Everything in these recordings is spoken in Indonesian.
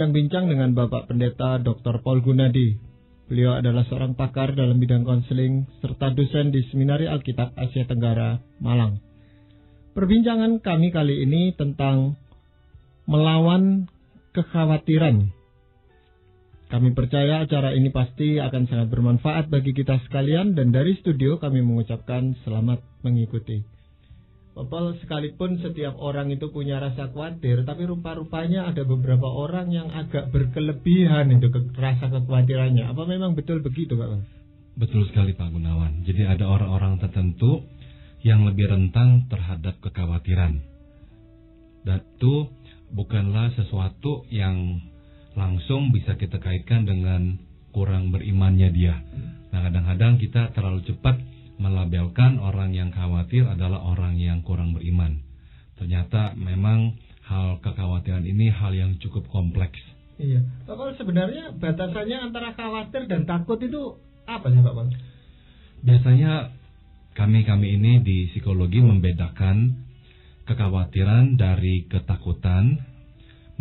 berbincang-bincang dengan Bapak Pendeta Dr. Paul Gunadi. Beliau adalah seorang pakar dalam bidang konseling serta dosen di Seminari Alkitab Asia Tenggara, Malang. Perbincangan kami kali ini tentang melawan kekhawatiran. Kami percaya acara ini pasti akan sangat bermanfaat bagi kita sekalian, dan dari studio kami mengucapkan selamat mengikuti. Bapak, sekalipun setiap orang itu punya rasa khawatir, tapi rupa-rupanya ada beberapa orang yang agak berkelebihan itu rasa kekhawatirannya. Apa memang betul begitu, Pak? Betul sekali, Pak Gunawan. Jadi ada orang-orang tertentu yang lebih rentan terhadap kekhawatiran. Dan itu bukanlah sesuatu yang langsung bisa kita kaitkan dengan kurang berimannya dia. Nah, kadang-kadang kita terlalu cepat melabelkan orang yang khawatir adalah orang yang kurang beriman. Ternyata memang hal kekhawatiran ini hal yang cukup kompleks. Iya, Pak, sebenarnya batasannya antara khawatir dan takut itu apa sih, Pak? Biasanya kami ini di psikologi membedakan kekhawatiran dari ketakutan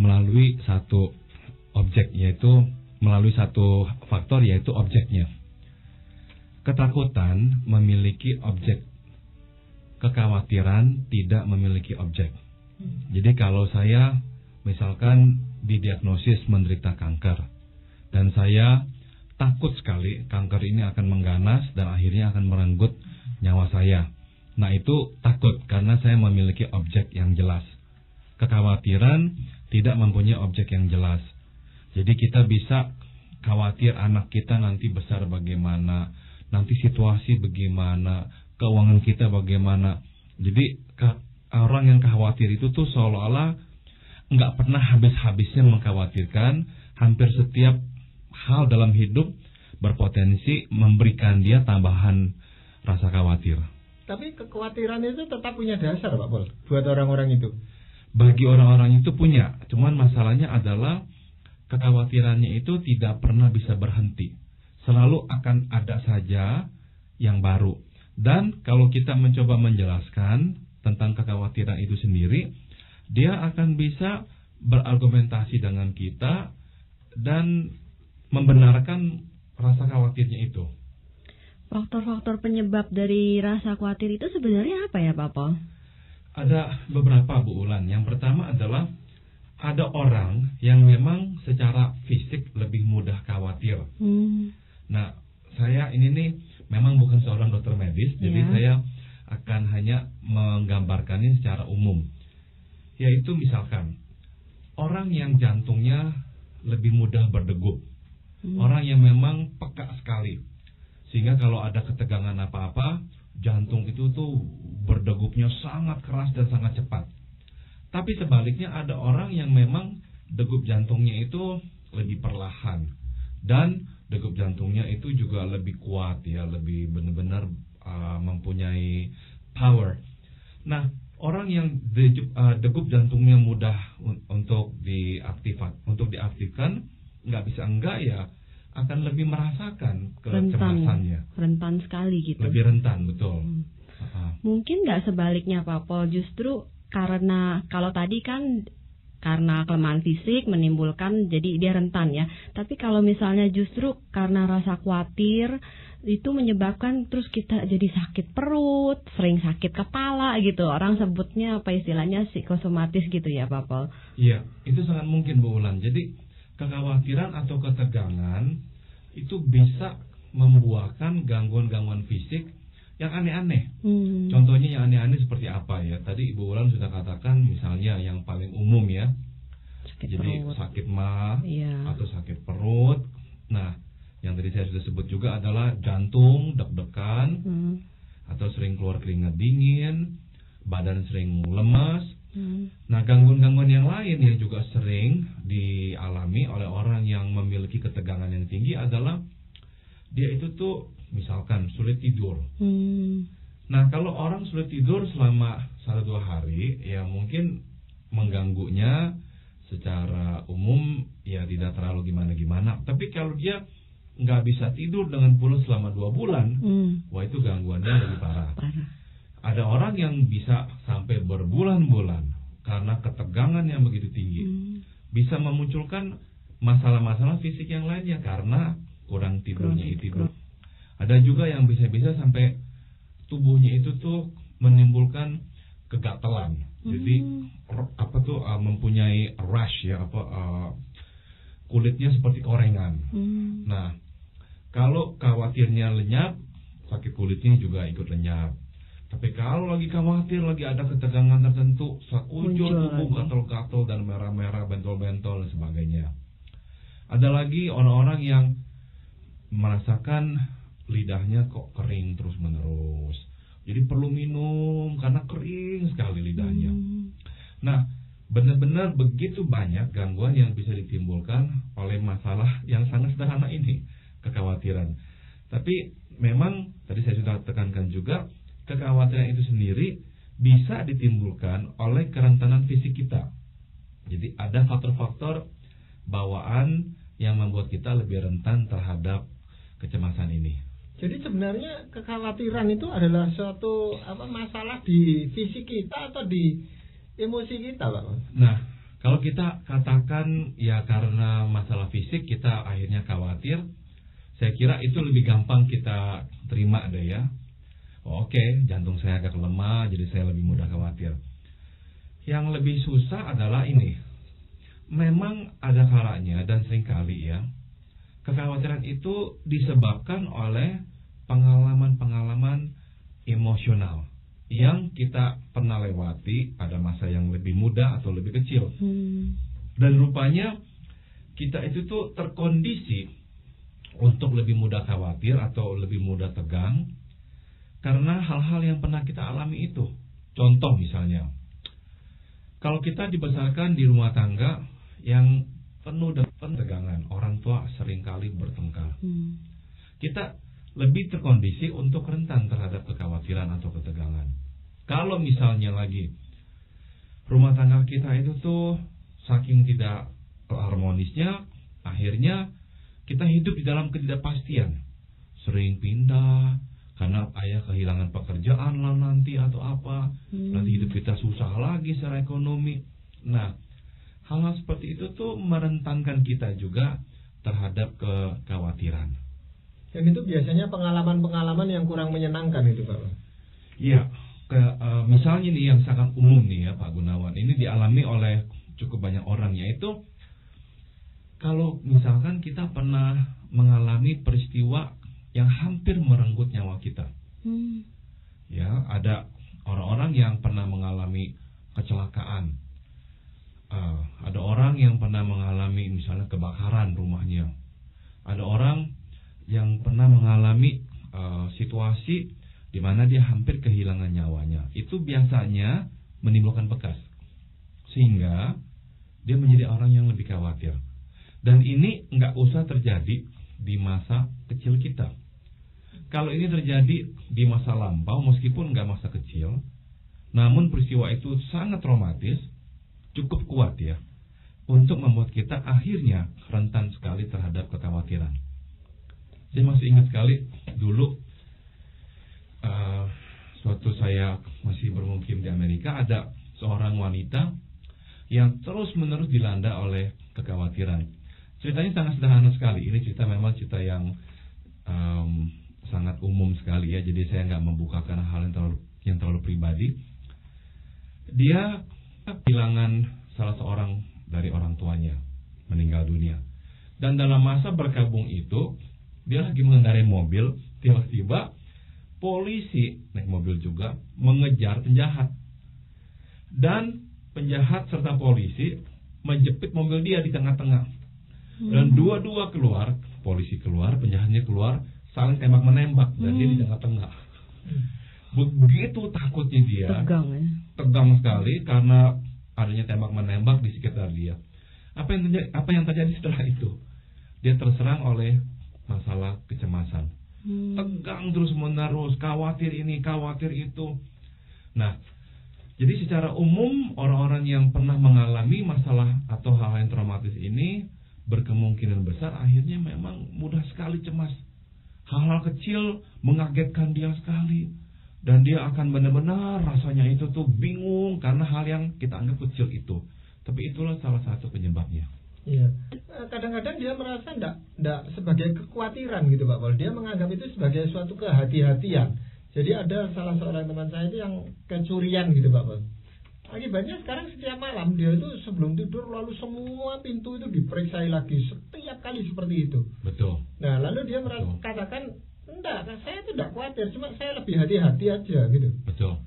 melalui satu objek, yaitu melalui satu faktor, yaitu objeknya. Ketakutan memiliki objek, kekhawatiran tidak memiliki objek. Jadi kalau saya misalkan didiagnosis menderita kanker, dan saya takut sekali kanker ini akan mengganas dan akhirnya akan merenggut nyawa saya. Nah, itu takut karena saya memiliki objek yang jelas. Kekhawatiran tidak mempunyai objek yang jelas. Jadi kita bisa khawatir anak kita nanti besar bagaimana, nanti situasi bagaimana, keuangan kita bagaimana. Jadi orang yang khawatir itu tuh seolah-olah nggak pernah habis-habisnya mengkhawatirkan. Hampir setiap hal dalam hidup berpotensi memberikan dia tambahan rasa khawatir. Tapi kekhawatiran itu tetap punya dasar, Pak Paul, buat orang-orang itu. Bagi orang-orang itu punya, cuman masalahnya adalah kekhawatirannya itu tidak pernah bisa berhenti. Selalu akan ada saja yang baru. Dan kalau kita mencoba menjelaskan tentang kekhawatiran itu sendiri, dia akan bisa berargumentasi dengan kita dan membenarkan rasa khawatirnya itu. Faktor-faktor penyebab dari rasa khawatir itu sebenarnya apa ya, Pak Paul? Ada beberapa, Bu Ulan. Yang pertama adalah ada orang yang memang secara fisik lebih mudah khawatir. Nah, saya ini nih memang bukan seorang dokter medis, jadi saya akan hanya menggambarkannya secara umum. Yaitu misalkan, orang yang jantungnya lebih mudah berdegup. Orang yang memang peka sekali. Sehingga kalau ada ketegangan apa-apa, jantung itu tuh berdegupnya sangat keras dan sangat cepat. Tapi sebaliknya ada orang yang memang degup jantungnya itu lebih perlahan. Dan degup jantungnya itu juga lebih kuat, ya, lebih benar-benar mempunyai power. Nah, orang yang degup jantungnya mudah untuk diaktifkan, nggak bisa enggak ya akan lebih merasakan kecemasannya. Rentan sekali gitu. Lebih rentan, betul. Mungkin nggak sebaliknya, Pak Paul, justru karena kalau tadi kan karena kelemahan fisik menimbulkan jadi dia rentan ya. Tapi kalau misalnya justru karena rasa khawatir itu menyebabkan terus kita jadi sakit perut, sering sakit kepala gitu. Orang sebutnya apa istilahnya psikosomatis gitu ya, Pak Paul. Iya, itu sangat mungkin, Bu Ulan. Jadi kekhawatiran atau ketegangan itu bisa membuahkan gangguan-gangguan fisik yang aneh-aneh. Contohnya yang aneh-aneh seperti apa ya? Tadi Ibu Ulan sudah katakan misalnya yang paling umum ya. Jadi sakit mah atau sakit perut. Nah, yang tadi saya sudah sebut juga adalah jantung deg-degan, atau sering keluar keringat dingin, badan sering lemas. Nah, gangguan-gangguan yang lain yang juga sering dialami oleh orang yang memiliki ketegangan yang tinggi adalah dia itu tuh misalkan sulit tidur. Nah, kalau orang sulit tidur selama 1-2 hari, ya mungkin mengganggunya secara umum ya tidak terlalu gimana-gimana. Tapi kalau dia nggak bisa tidur dengan pulas selama 2 bulan, wah itu gangguannya lebih parah. Ada orang yang bisa sampai berbulan-bulan karena ketegangan yang begitu tinggi, bisa memunculkan masalah-masalah fisik yang lainnya karena kurang tidurnya itu. Ada juga yang bisa-bisa sampai tubuhnya itu tuh menimbulkan kegatelan. Jadi mempunyai rash ya, kulitnya seperti korengan. Nah, kalau khawatirnya lenyap, sakit kulitnya juga ikut lenyap. Tapi kalau lagi khawatir, lagi ada ketegangan tertentu, sekujur tubuh gatal-gatal dan merah-merah, bentol-bentol dan sebagainya. Ada lagi orang-orang yang merasakan lidahnya kok kering terus-menerus. Jadi perlu minum karena kering sekali lidahnya. Nah, benar-benar begitu banyak gangguan yang bisa ditimbulkan oleh masalah yang sangat sederhana ini, kekhawatiran. Tapi memang tadi saya sudah tekankan juga, kekhawatiran itu sendiri bisa ditimbulkan oleh kerentanan fisik kita. Jadi ada faktor-faktor bawaan yang membuat kita lebih rentan terhadap kecemasan ini. Jadi sebenarnya kekhawatiran itu adalah suatu masalah di fisik kita atau di emosi kita, Pak? Nah, kalau kita katakan ya karena masalah fisik kita akhirnya khawatir, saya kira itu lebih gampang kita terima deh ya. Oke, jantung saya agak lemah, jadi saya lebih mudah khawatir. Yang lebih susah adalah ini. Memang ada kalanya dan seringkali ya, kekhawatiran itu disebabkan oleh pengalaman-pengalaman emosional yang kita pernah lewati pada masa yang lebih muda atau lebih kecil. Dan rupanya kita itu tuh terkondisi untuk lebih mudah khawatir atau lebih mudah tegang karena hal-hal yang pernah kita alami itu. Contoh misalnya, kalau kita dibesarkan di rumah tangga yang penuh dengan ketegangan, orang tua seringkali bertengkar, kita lebih terkondisi untuk rentan terhadap kekhawatiran atau ketegangan. Kalau misalnya lagi rumah tangga kita itu tuh saking tidak harmonisnya, akhirnya kita hidup di dalam ketidakpastian, sering pindah karena ayah kehilangan pekerjaan lah nanti atau apa, nanti hidup kita susah lagi secara ekonomi. Nah, hal-hal seperti itu tuh merentankan kita juga terhadap kekhawatiran. Dan itu biasanya pengalaman-pengalaman yang kurang menyenangkan itu, Pak? Iya, misalnya nih yang sangat umum nih ya Pak Gunawan, ini dialami oleh cukup banyak orang, yaitu kalau misalkan kita pernah mengalami peristiwa yang hampir merenggut nyawa kita. Ya, ada orang-orang yang pernah mengalami kecelakaan. Ada orang yang pernah mengalami misalnya kebakaran rumahnya. Ada orang yang pernah mengalami situasi di mana dia hampir kehilangan nyawanya. Itu biasanya menimbulkan bekas, sehingga dia menjadi orang yang lebih khawatir. Dan ini nggak usah terjadi di masa kecil kita. Kalau ini terjadi di masa lampau, meskipun nggak masa kecil, namun peristiwa itu sangat traumatis, cukup kuat ya, untuk membuat kita akhirnya rentan sekali terhadap kekhawatiran. Saya masih ingat sekali dulu, suatu saya masih bermukim di Amerika, ada seorang wanita yang terus-menerus dilanda oleh kekhawatiran. Ceritanya sangat sederhana sekali. Ini cerita memang cerita yang sangat umum sekali ya. Jadi saya nggak membukakan hal yang terlalu pribadi. Dia kehilangan salah seorang dari orang tuanya, meninggal dunia. Dan dalam masa berkabung itu, dia lagi mengendarai mobil, tiba-tiba polisi naik mobil juga mengejar penjahat. Dan penjahat serta polisi menjepit mobil dia di tengah-tengah. Dan dua-dua keluar, polisi keluar, penjahatnya keluar, saling tembak-menembak, dan dia di tengah-tengah. Begitu takutnya dia, tegang sekali karena adanya tembak-menembak di sekitar dia. Apa yang terjadi setelah itu? Dia terserang oleh masalah kecemasan. Tegang terus-menerus, khawatir ini, khawatir itu. Nah, jadi secara umum orang-orang yang pernah mengalami masalah atau hal yang traumatis ini berkemungkinan besar akhirnya memang mudah sekali cemas. Hal-hal kecil mengagetkan dia sekali, dan dia akan benar-benar rasanya itu tuh bingung karena hal yang kita anggap kecil itu. Tapi itulah salah satu penyebabnya. Iya. Kadang-kadang dia merasa enggak sebagai kekhawatiran gitu Pak Paul. Dia menganggap itu sebagai suatu kehati-hatian. Jadi ada salah seorang teman saya itu yang kecurian gitu Pak Paul. Akibatnya sekarang setiap malam dia itu sebelum tidur lalu semua pintu itu diperiksa lagi setiap kali seperti itu. Betul. Nah lalu dia katakan enggak, saya itu enggak khawatir, cuma saya lebih hati-hati aja gitu. Betul.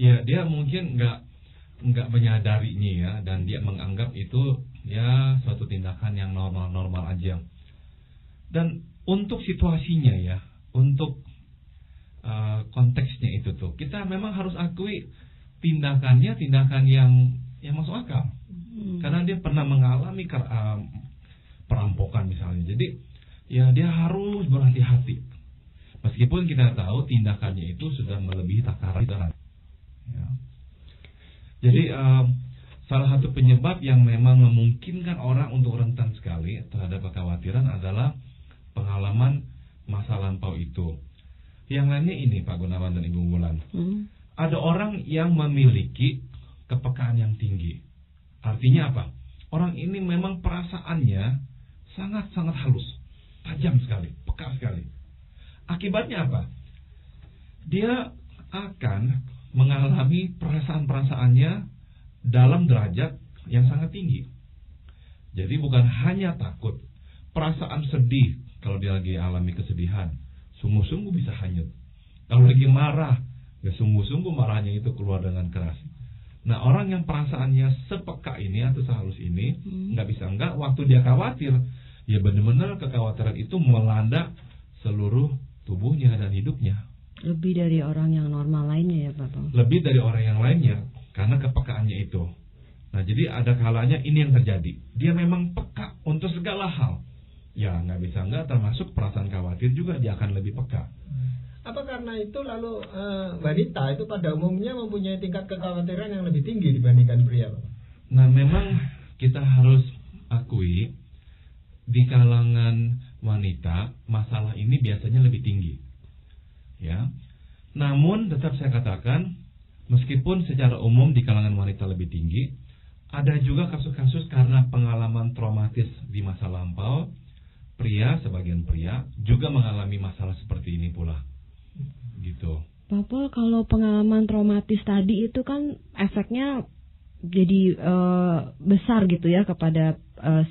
Ya dia mungkin enggak menyadarinya ya, dan dia menganggap itu ya suatu tindakan yang normal-normal aja. Dan untuk situasinya ya, untuk konteksnya itu tuh, kita memang harus akui tindakan yang masuk akal. Karena dia pernah mengalami perampokan misalnya. Jadi ya dia harus berhati-hati. Meskipun kita tahu tindakannya itu sudah melebihi takaran. Ya. Jadi salah satu penyebab yang memang memungkinkan orang untuk rentan sekali terhadap kekhawatiran adalah pengalaman masa lampau itu. Yang lainnya ini Pak Gunawan dan Ibu Wulan. Ada orang yang memiliki kepekaan yang tinggi. Artinya apa? Orang ini memang perasaannya sangat-sangat halus, tajam sekali, peka sekali. Akibatnya apa? Dia akan mengalami perasaan-perasaannya dalam derajat yang sangat tinggi. Jadi bukan hanya takut, perasaan sedih. Kalau dia lagi alami kesedihan, sungguh-sungguh bisa hanyut. Kalau lagi marah, ya sungguh-sungguh marahnya itu keluar dengan keras. Nah orang yang perasaannya sepeka ini atau sehalus ini nggak bisa enggak, waktu dia khawatir, ya benar-benar kekhawatiran itu melanda seluruh tubuhnya dan hidupnya. Lebih dari orang yang normal lainnya ya Pak? Lebih dari orang yang lainnya karena kepekaannya itu. Nah jadi ada kalanya ini yang terjadi. Dia memang peka untuk segala hal. Ya nggak bisa enggak, termasuk perasaan khawatir juga dia akan lebih peka. Apa karena itu lalu wanita itu pada umumnya mempunyai tingkat kekhawatiran yang lebih tinggi dibandingkan pria? Nah memang kita harus akui di kalangan wanita masalah ini biasanya lebih tinggi. Ya. Namun tetap saya katakan, meskipun secara umum di kalangan wanita lebih tinggi, ada juga kasus-kasus karena pengalaman traumatis di masa lampau, sebagian pria juga mengalami masalah seperti ini pula. Gitu. Pak Paul, kalau pengalaman traumatis tadi itu kan efeknya jadi besar gitu ya kepada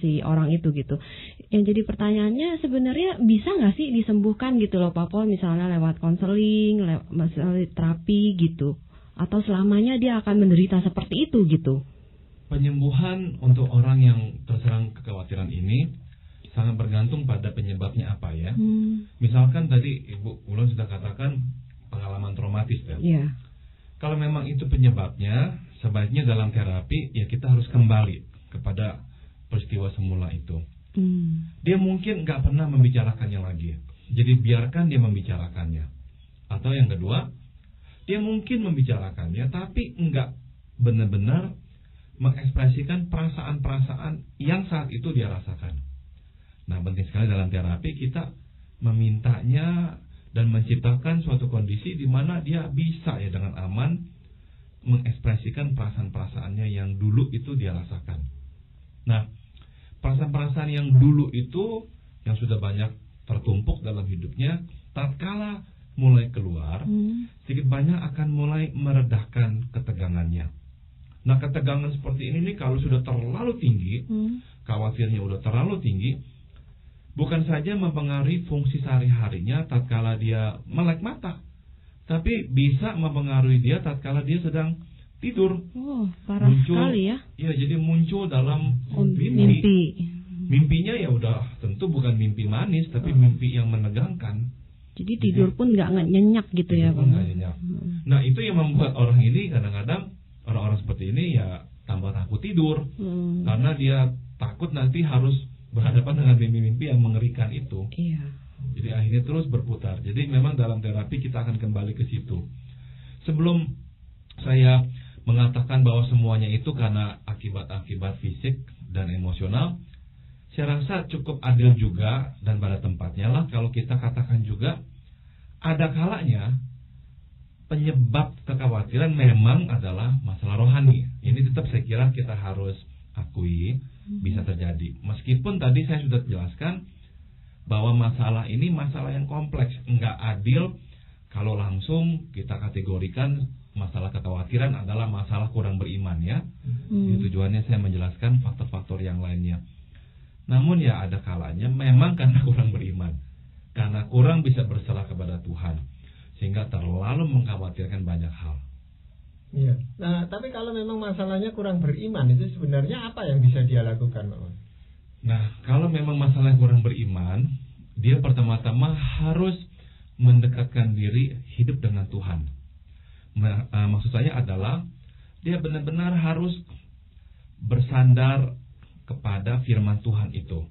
si orang itu gitu. Yang jadi pertanyaannya sebenarnya bisa nggak sih disembuhkan gitu loh Pak Paul, misalnya lewat konseling, lewat terapi gitu, atau selamanya dia akan menderita seperti itu gitu? Penyembuhan untuk orang yang terserang kekhawatiran ini sangat bergantung pada penyebabnya apa ya. Misalkan tadi Ibu Ulun sudah katakan pengalaman traumatis ya. Yeah. Kalau memang itu penyebabnya, sebaiknya dalam terapi ya kita harus kembali kepada peristiwa semula itu. Dia mungkin nggak pernah membicarakannya lagi, jadi biarkan dia membicarakannya. Atau yang kedua, dia mungkin membicarakannya tapi nggak benar-benar mengekspresikan perasaan-perasaan yang saat itu dia rasakan. Nah penting sekali dalam terapi kita memintanya dan menciptakan suatu kondisi di mana dia bisa ya dengan aman mengekspresikan perasaan-perasaannya yang dulu itu dia rasakan. Nah, perasaan-perasaan yang dulu itu yang sudah banyak tertumpuk dalam hidupnya, tatkala mulai keluar, sedikit banyak akan mulai meredahkan ketegangannya. Nah, ketegangan seperti ini nih kalau sudah terlalu tinggi, khawatirnya udah terlalu tinggi, bukan saja mempengaruhi fungsi sehari-harinya tatkala dia melek mata, tapi bisa mempengaruhi dia tatkala dia sedang tidur. Oh, parah sekali ya. Iya, jadi muncul dalam mimpi. Mimpinya ya udah tentu bukan mimpi manis, tapi mimpi yang menegangkan. Jadi tidur pun nggak nyenyak gitu ya, Bang. Nggak nyenyak. Nah, itu yang membuat orang ini kadang-kadang orang-orang seperti ini ya tambah takut tidur, karena dia takut nanti harus berhadapan dengan mimpi-mimpi yang mengerikan itu. Iya. Jadi akhirnya terus berputar. Jadi memang dalam terapi kita akan kembali ke situ. Sebelum saya mengatakan bahwa semuanya itu karena akibat-akibat fisik dan emosional, saya rasa cukup adil juga dan pada tempatnya lah kalau kita katakan juga ada kalanya penyebab kekhawatiran memang adalah masalah rohani. Ini tetap saya kira kita harus akui bisa terjadi. Meskipun tadi saya sudah jelaskan bahwa masalah ini masalah yang kompleks, nggak adil kalau langsung kita kategorikan masalah kekhawatiran adalah masalah kurang beriman ya. Tujuannya saya menjelaskan faktor-faktor yang lainnya. Namun ya ada kalanya memang karena kurang beriman, karena kurang bisa berserah kepada Tuhan, sehingga terlalu mengkhawatirkan banyak hal. Iya. Nah, tapi kalau memang masalahnya kurang beriman, itu sebenarnya apa yang bisa dia lakukan, Pak? Nah, kalau memang masalah kurang beriman, dia pertama-tama harus mendekatkan diri hidup dengan Tuhan. Maksud saya adalah dia benar-benar harus bersandar kepada firman Tuhan itu.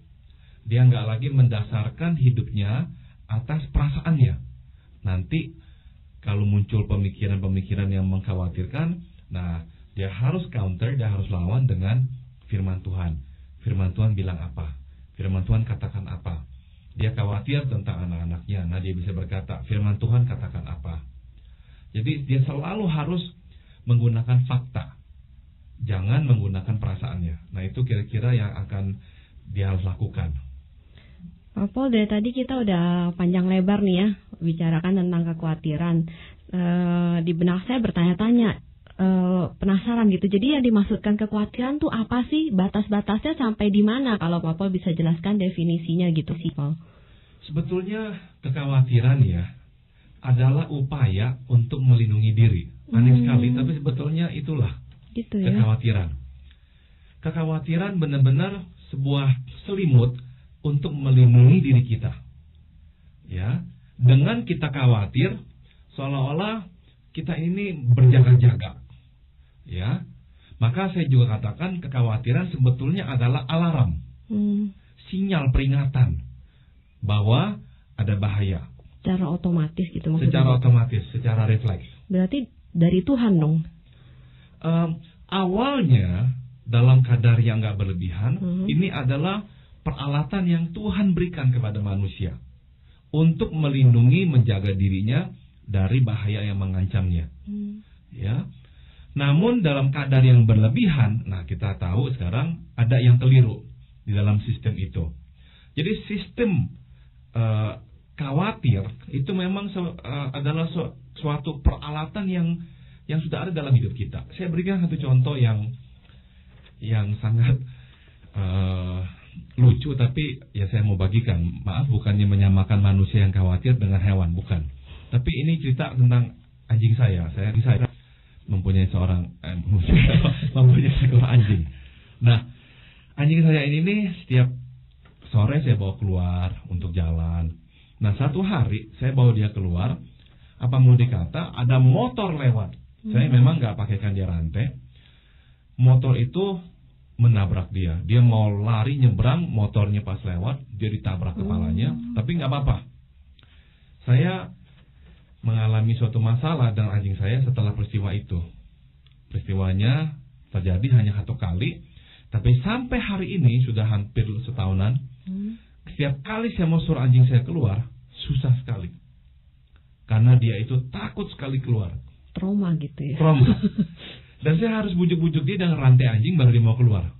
Dia nggak lagi mendasarkan hidupnya atas perasaannya. Nanti kalau muncul pemikiran-pemikiran yang mengkhawatirkan, nah dia harus counter, dia harus lawan dengan firman Tuhan. Firman Tuhan bilang apa? Firman Tuhan katakan apa? Dia khawatir tentang anak-anaknya, nah dia bisa berkata, firman Tuhan katakan apa? Jadi dia selalu harus menggunakan fakta, jangan menggunakan perasaannya. Nah itu kira-kira yang akan dia harus lakukan. Pak Paul, dari tadi kita udah panjang lebar nih ya, bicarakan tentang kekhawatiran. Di benak saya bertanya-tanya, penasaran gitu. Jadi yang dimaksudkan kekhawatiran tuh apa sih? Batas-batasnya sampai di mana? Kalau Pak Paul bisa jelaskan definisinya gitu sih, Paul. Sebetulnya kekhawatiran ya adalah upaya untuk melindungi diri. Aneh sekali, tapi sebetulnya itulah gitu ya. Kekhawatiran. Kekhawatiran benar-benar sebuah selimut untuk melindungi diri kita. Ya, dengan kita khawatir, seolah-olah kita ini berjaga-jaga. Ya, maka saya juga katakan kekhawatiran sebetulnya adalah alarm, sinyal peringatan bahwa ada bahaya. Secara otomatis gitu maksudnya. Secara otomatis, secara refleks. Berarti dari Tuhan dong. Awalnya dalam kadar yang nggak berlebihan, ini adalah peralatan yang Tuhan berikan kepada manusia untuk melindungi, menjaga dirinya dari bahaya yang mengancamnya. Ya. Namun dalam kadar yang berlebihan, nah kita tahu sekarang ada yang keliru di dalam sistem itu. Jadi sistem khawatir itu memang adalah suatu peralatan yang sudah ada dalam hidup kita. Saya berikan satu contoh yang sangat lucu, tapi ya saya mau bagikan. Maaf, bukannya menyamakan manusia yang khawatir dengan hewan, bukan. Tapi ini cerita tentang anjing saya. Saya mempunyai seorang anjing. Nah, anjing saya ini nih setiap sore saya bawa keluar untuk jalan. Nah, satu hari saya bawa dia keluar, apa mau dikata ada motor lewat. Saya memang nggak pakaikan dia rantai. Motor itu menabrak dia. Dia mau lari nyebrang, motornya pas lewat, dia ditabrak kepalanya, tapi nggak apa-apa. Saya mengalami suatu masalah dengan anjing saya setelah peristiwa itu. Peristiwanya terjadi hanya satu kali, tapi sampai hari ini sudah hampir setahunan. Setiap kali saya mau suruh anjing saya keluar, susah sekali. Karena dia itu takut sekali keluar. Trauma gitu ya. Trauma. Dan saya harus bujuk-bujuk dia dengan rantai anjing baru dia mau keluar.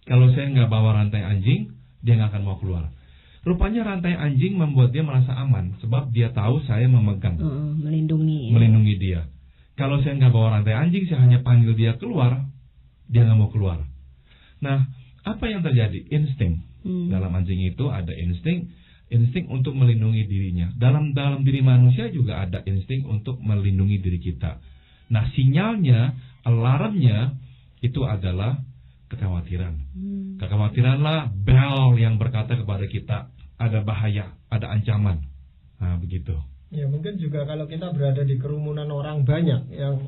Kalau saya nggak bawa rantai anjing, dia nggak akan mau keluar. Rupanya rantai anjing membuat dia merasa aman, sebab dia tahu saya memegang. Melindungi dia. Kalau saya nggak bawa rantai anjing, saya hanya panggil dia keluar, dia nggak mau keluar. Nah, apa yang terjadi? Insting. Dalam anjing itu ada insting untuk melindungi dirinya. Dalam diri manusia juga ada insting untuk melindungi diri kita. Nah, sinyalnya, alarmnya itu adalah kekhawatiran. Kekhawatiranlah bel yang berkata kepada kita ada bahaya, ada ancaman. Nah, begitu. Ya, mungkin juga kalau kita berada di kerumunan orang banyak yang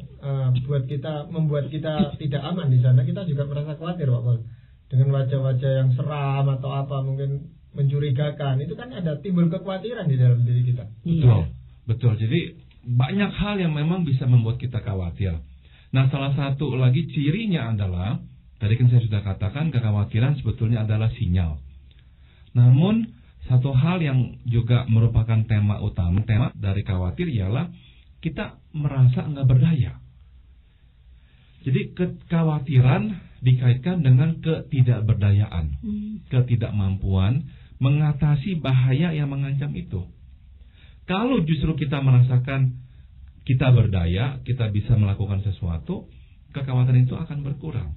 membuat kita tidak aman di sana, kita juga merasa khawatir, Pak Paul. Dengan wajah-wajah yang seram atau apa mungkin mencurigakan, itu kan ada timbul kekhawatiran di dalam diri kita. Betul. Jadi banyak hal yang memang bisa membuat kita khawatir. Nah, salah satu lagi cirinya adalah, tadi kan saya sudah katakan kekhawatiran sebetulnya adalah sinyal. Namun satu hal yang juga merupakan tema utama, tema dari khawatir ialah kita merasa nggak berdaya. Jadi kekhawatiran dikaitkan dengan ketidakberdayaan, ketidakmampuan mengatasi bahaya yang mengancam itu. Kalau justru kita merasakan kita berdaya, kita bisa melakukan sesuatu, kekhawatiran itu akan berkurang.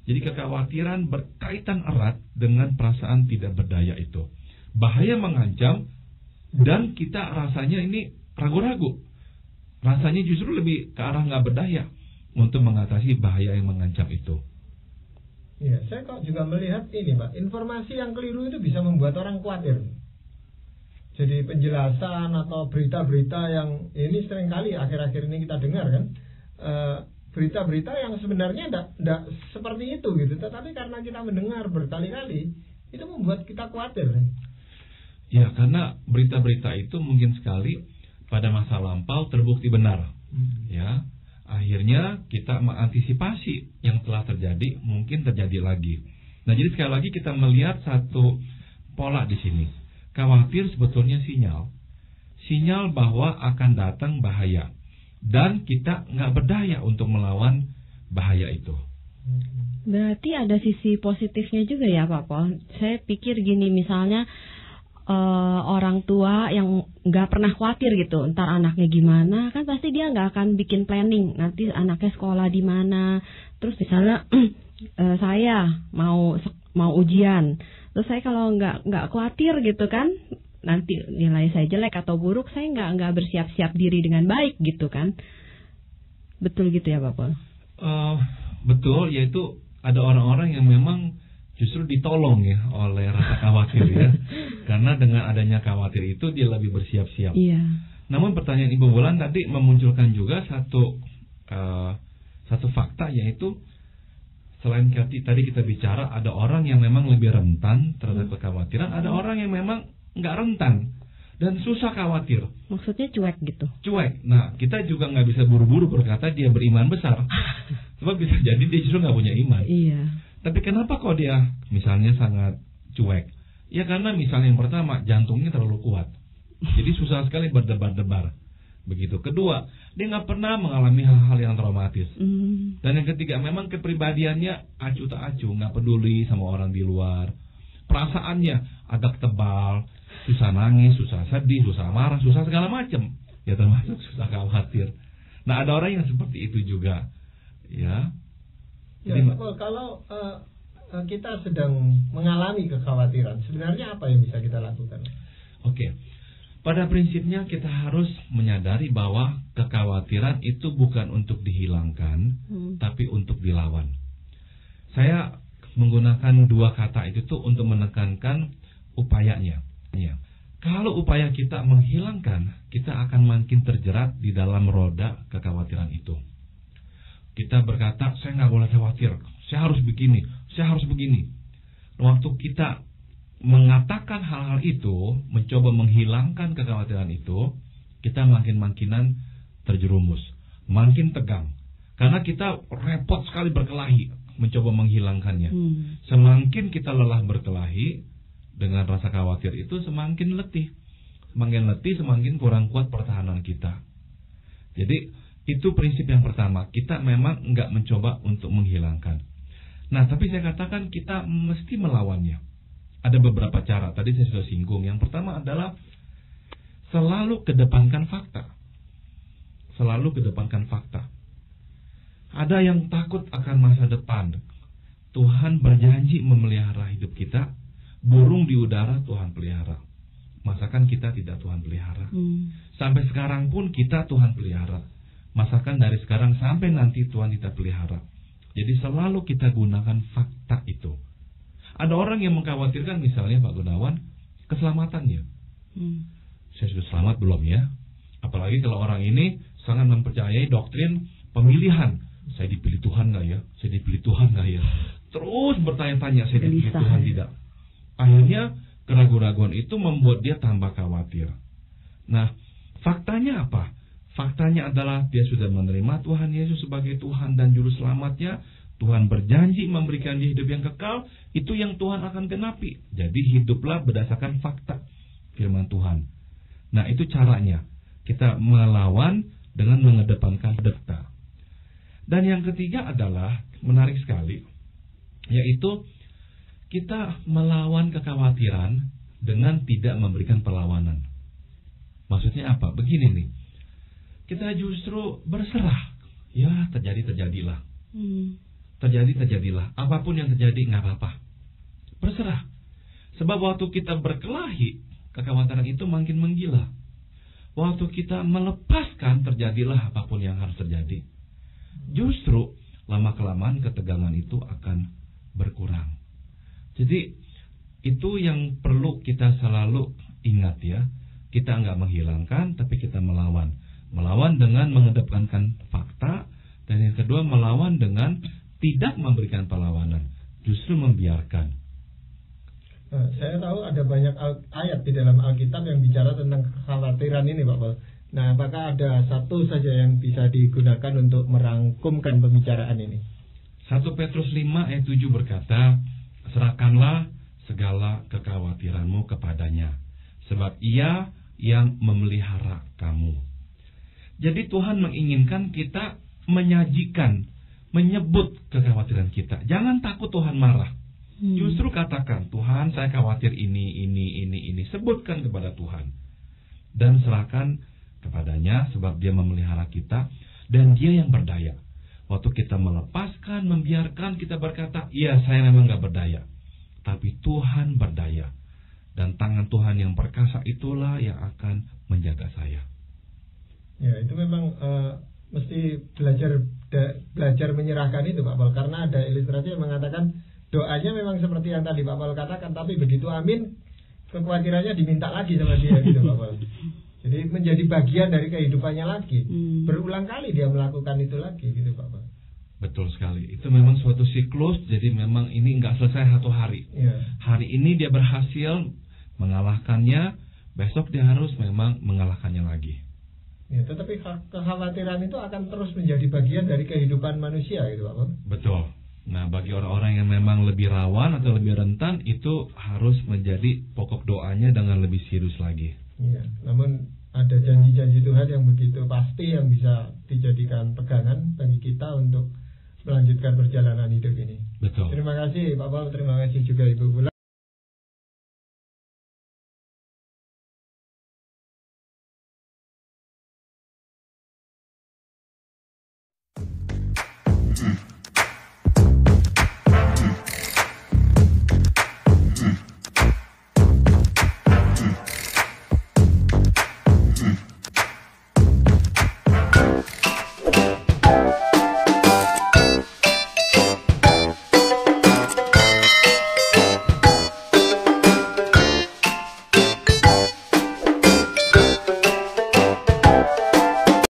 Jadi kekhawatiran berkaitan erat dengan perasaan tidak berdaya itu. Bahaya mengancam dan kita rasanya ini ragu-ragu. Rasanya justru lebih ke arah nggak berdaya untuk mengatasi bahaya yang mengancam itu. Ya, saya kok juga melihat ini, Pak, informasi yang keliru itu bisa membuat orang khawatir. Jadi penjelasan atau berita-berita yang ini seringkali akhir-akhir ini kita dengar kan, berita-berita yang sebenarnya tidak seperti itu gitu, tetapi karena kita mendengar berkali-kali itu membuat kita khawatir. Ya, karena berita-berita itu mungkin sekali pada masa lampau terbukti benar. Ya, akhirnya kita mengantisipasi yang telah terjadi mungkin terjadi lagi. Nah, jadi sekali lagi kita melihat satu pola di sini. Khawatir sebetulnya sinyal bahwa akan datang bahaya dan kita nggak berdaya untuk melawan bahaya itu. Berarti ada sisi positifnya juga ya Pak Pol. Saya pikir gini, misalnya orang tua yang nggak pernah khawatir gitu, ntar anaknya gimana, kan pasti dia nggak akan bikin planning nanti anaknya sekolah di mana. Terus misalnya saya mau ujian, terus saya kalau nggak khawatir gitu kan, nanti nilai saya jelek atau buruk, saya nggak bersiap-siap diri dengan baik gitu kan. Betul gitu ya Pak Pol? Betul, yaitu ada orang-orang yang memang justru ditolong ya oleh rasa khawatir ya. Karena dengan adanya khawatir itu dia lebih bersiap-siap. Iya. Namun pertanyaan Ibu Wulan tadi memunculkan juga satu fakta, yaitu selain tadi kita bicara ada orang yang memang lebih rentan terhadap kekhawatiran, ada orang yang memang nggak rentan dan susah khawatir. Maksudnya cuek gitu? Cuek. Nah, kita juga nggak bisa buru-buru berkata dia beriman besar. Sebab bisa jadi dia justru nggak punya iman. Iya. Tapi kenapa kok dia misalnya sangat cuek? Ya karena misalnya yang pertama, jantungnya terlalu kuat. Jadi susah sekali berdebar-debar. Begitu. Kedua, dia nggak pernah mengalami hal-hal yang traumatis. Dan yang ketiga, memang kepribadiannya acuh tak acuh, nggak peduli sama orang di luar. Perasaannya agak tebal, susah nangis, susah sedih, susah marah, susah segala macam. Ya termasuk susah khawatir. Nah, ada orang yang seperti itu juga. Ya. Jadi, kalau kita sedang mengalami kekhawatiran, sebenarnya apa yang bisa kita lakukan? Oke. Pada prinsipnya kita harus menyadari bahwa kekhawatiran itu bukan untuk dihilangkan, tapi untuk dilawan. Saya menggunakan dua kata itu tuh untuk menekankan upayanya. Ya. Kalau upaya kita menghilangkan, kita akan makin terjerat di dalam roda kekhawatiran itu. Kita berkata, saya nggak boleh khawatir, saya harus begini, saya harus begini. Waktu kita mengatakan hal-hal itu, mencoba menghilangkan kekhawatiran itu, kita makin-makinan terjerumus, makin tegang. Karena kita repot sekali berkelahi, mencoba menghilangkannya. Semakin kita lelah berkelahi dengan rasa khawatir itu, semakin letih. Semakin letih, semakin kurang kuat pertahanan kita. Jadi, itu prinsip yang pertama, kita memang nggak mencoba untuk menghilangkan. Nah, tapi saya katakan kita mesti melawannya. Ada beberapa cara, tadi saya sudah singgung. Yang pertama adalah selalu kedepankan fakta. Selalu kedepankan fakta. Ada yang takut akan masa depan. Tuhan berjanji memelihara hidup kita. Burung di udara Tuhan pelihara. Masakan kita tidak Tuhan pelihara. Sampai sekarang pun kita Tuhan pelihara. Masakan dari sekarang sampai nanti Tuhan kita pelihara. Jadi selalu kita gunakan fakta itu. Ada orang yang mengkhawatirkan misalnya Pak Gunawan, keselamatannya. Saya sudah selamat belum ya? Apalagi kalau orang ini sangat mempercayai doktrin pemilihan. Saya dipilih Tuhan nggak ya? Saya dipilih Tuhan nggak ya? Terus bertanya-tanya, saya dipilih Tuhan tidak? Akhirnya keraguan-keraguan itu membuat dia tambah khawatir. Nah, faktanya apa? Faktanya adalah dia sudah menerima Tuhan Yesus sebagai Tuhan dan Juru Selamatnya. Tuhan berjanji memberikan dia hidup yang kekal. Itu yang Tuhan akan genapi. Jadi hiduplah berdasarkan fakta firman Tuhan. Nah, itu caranya. Kita melawan dengan mengedepankan fakta. Dan yang ketiga adalah, menarik sekali, yaitu kita melawan kekhawatiran dengan tidak memberikan perlawanan. Maksudnya apa? Begini nih, kita justru berserah. Ya, terjadilah. Terjadilah. Apapun yang terjadi nggak apa-apa. Berserah. Sebab waktu kita berkelahi, kekhawatiran itu makin menggila. Waktu kita melepaskan, terjadilah apapun yang harus terjadi. Justru lama-kelamaan ketegangan itu akan berkurang. Jadi itu yang perlu kita selalu ingat ya. Kita nggak menghilangkan, tapi kita melawan. Melawan dengan mengedepankan fakta. Dan yang kedua, melawan dengan tidak memberikan perlawanan. Justru membiarkan. Saya tahu ada banyak ayat di dalam Alkitab yang bicara tentang kekhawatiran ini, Pak Paul. Nah, apakah ada satu saja yang bisa digunakan untuk merangkumkan pembicaraan ini? 1 Petrus 5 ayat 7 berkata, serahkanlah segala kekhawatiranmu kepadanya, sebab Ia yang memelihara kamu. Jadi Tuhan menginginkan kita menyajikan, menyebut kekhawatiran kita. Jangan takut Tuhan marah. Justru katakan, Tuhan saya khawatir ini. Sebutkan kepada Tuhan. Dan serahkan kepadanya, sebab Dia memelihara kita. Dan Dia yang berdaya. Waktu kita melepaskan, membiarkan, kita berkata, iya saya memang gak berdaya. Tapi Tuhan berdaya. Dan tangan Tuhan yang perkasa itulah yang akan menjaga saya. Ya, itu memang mesti belajar menyerahkan itu, Pak Paul. Karena ada ilustrasi yang mengatakan, doanya memang seperti yang tadi Pak Paul katakan, tapi begitu amin, kekhawatirannya diminta lagi sama dia gitu, Pak Paul. Jadi menjadi bagian dari kehidupannya lagi. Berulang kali dia melakukan itu lagi gitu, Pak Paul. Betul sekali. Itu memang suatu siklus, jadi memang ini nggak selesai satu hari. Ya. Hari ini dia berhasil mengalahkannya, besok dia harus memang mengalahkannya lagi. Ya, tetapi kekhawatiran itu akan terus menjadi bagian dari kehidupan manusia gitu, Pak Paul. Betul. Nah, bagi orang-orang yang memang lebih rawan atau lebih rentan, itu harus menjadi pokok doanya dengan lebih serius lagi. Iya, namun ada janji-janji Tuhan yang begitu pasti yang bisa dijadikan pegangan bagi kita untuk melanjutkan perjalanan hidup ini. Betul. Terima kasih Pak Paul, terima kasih juga Ibu Bulan.